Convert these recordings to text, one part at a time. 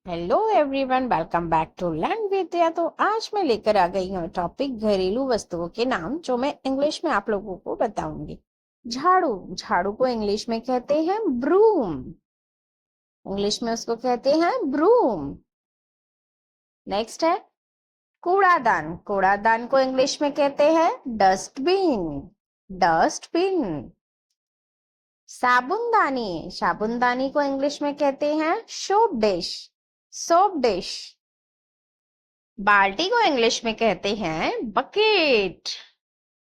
Hello everyone, welcome back to learn Vidya. तो आज मैं लेकर आ गई हूँ टॉपिक घरेलू वस्तुओं के नाम, जो मैं इंग्लिश में आप लोगों को बताऊंगी। झाड़ू। झाड़ू को इंग्लिश में कहते हैं ब्रूम। इंग्लिश में उसको कहते हैं ब्रूम। नेक्स्ट है कूड़ादान। कूड़ादान को इंग्लिश में कहते हैं डस्टबिन। डस्टबिन। साबुनदानी। साबुनदानी को इंग्लिश में कहते हैं सोप डिश। Soap dish. बाल्टी को इंग्लिश में कहते हैं बकेट।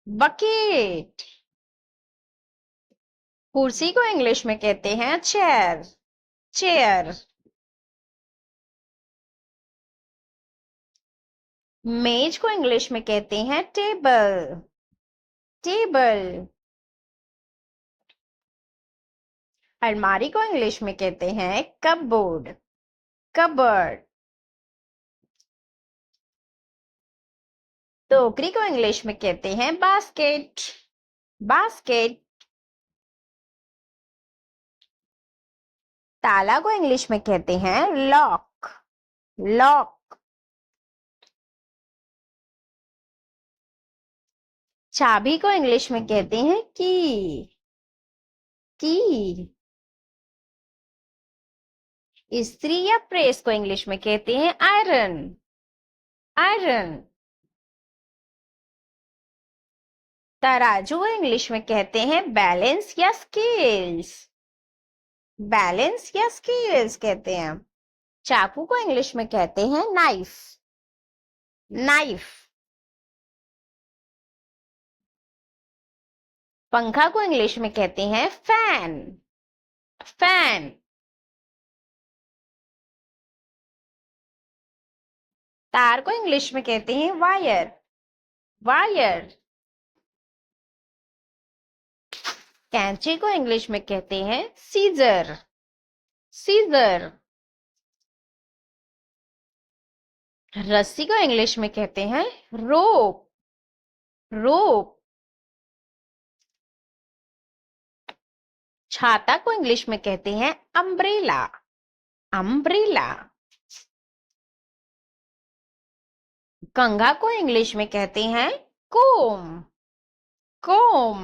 बकेट। कुर्सी को इंग्लिश में कहते हैं चेयर। चेयर। मेज को इंग्लिश में कहते हैं टेबल। टेबल। अलमारी को इंग्लिश में कहते हैं कपबोर्ड। कबर्ड। टोकरी को इंग्लिश में कहते हैं बास्केट। बास्केट। ताला को इंग्लिश में कहते हैं लॉक। लॉक। चाबी को इंग्लिश में कहते हैं की। की। इस्त्री या प्रेस को इंग्लिश में कहते हैं आयरन। आयरन। तराजू को इंग्लिश में कहते हैं बैलेंस या स्केल्स। बैलेंस या स्केल्स कहते हैं। चाकू को इंग्लिश में कहते हैं नाइफ। नाइफ। पंखा को इंग्लिश में कहते हैं फैन। फैन। तार को इंग्लिश में कहते हैं वायर। वायर। कैंची को इंग्लिश में कहते हैं सीजर। सीजर। रस्सी को इंग्लिश में कहते हैं रोप। रोप। छाता को इंग्लिश में कहते हैं अम्ब्रेला। अम्ब्रेला। कंघा को इंग्लिश में कहते हैं कोम। कोम।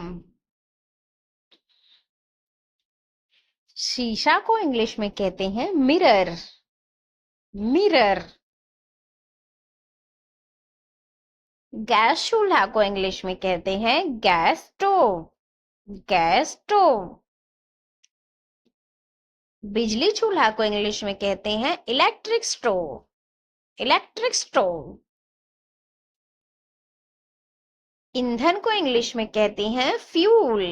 शीशा को इंग्लिश में कहते हैं मिरर। मिरर। गैस चूल्हा को इंग्लिश में कहते हैं गैस स्टोव। Gas stove. बिजली चूल्हा को इंग्लिश में कहते हैं इलेक्ट्रिक स्टोव। Electric stove. ईंधन को इंग्लिश में कहते हैं फ्यूल।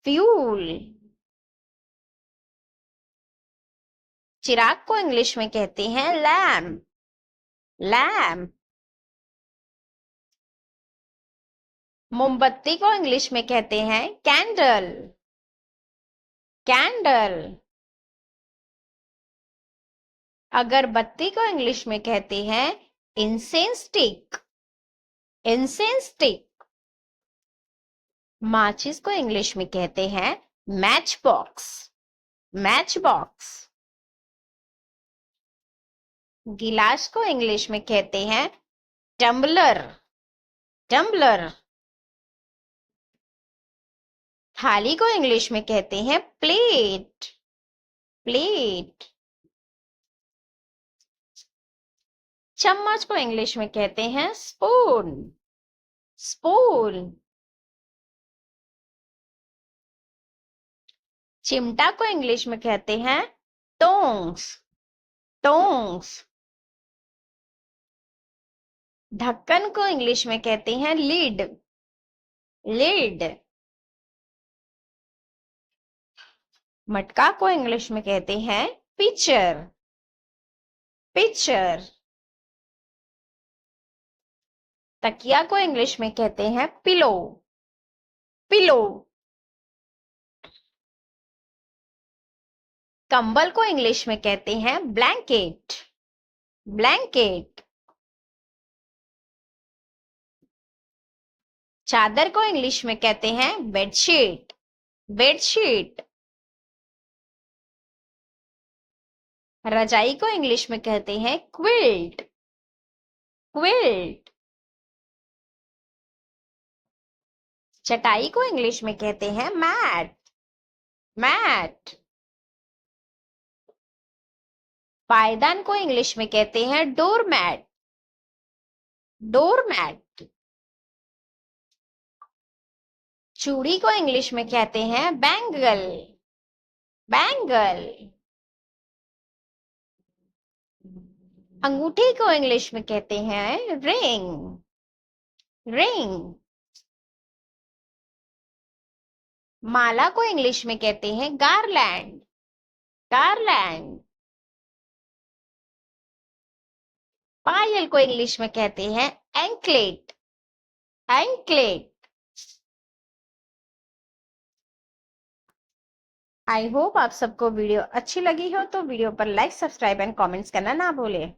फ्यूल। चिराग को इंग्लिश में कहते हैं लैम्प। लैम्प। मोमबत्ती को इंग्लिश में कहते हैं कैंडल। कैंडल। अगरबत्ती को इंग्लिश में कहते हैं इंसेंस स्टिक। Incense stick. माचिस को इंग्लिश में कहते हैं मैच बॉक्स। Match box. गिलास को इंग्लिश में कहते हैं टम्बलर। टम्बलर। थाली को इंग्लिश में कहते हैं प्लेट। प्लेट। चम्मच को इंग्लिश में कहते हैं स्पून। स्पून। चिमटा को इंग्लिश में कहते हैं टोंग्स। टोंग्स। ढक्कन को इंग्लिश में कहते हैं लिड। लिड। मटका को इंग्लिश में कहते हैं पिचर। पिचर। तकिया को इंग्लिश में कहते हैं पिलो। पिलो। कंबल को इंग्लिश में कहते हैं ब्लैंकेट। ब्लैंकेट। चादर को इंग्लिश में कहते हैं बेडशीट। बेडशीट। रजाई को इंग्लिश में कहते हैं क्विल्ट। क्विल्ट। चटाई को इंग्लिश में कहते हैं मैट। मैट। पायदान को इंग्लिश में कहते हैं डोरमैट। डोरमैट। चूड़ी को इंग्लिश में कहते हैं बैंगल। बैंगल। अंगूठी को इंग्लिश में कहते हैं रिंग। रिंग। माला को इंग्लिश में कहते हैं गारलैंड। गारलैंड। पायल को इंग्लिश में कहते हैं एंकलेट। एंकलेट। आई होप आप सबको वीडियो अच्छी लगी हो, तो वीडियो पर लाइक, सब्सक्राइब एंड कमेंट्स करना ना भूलें।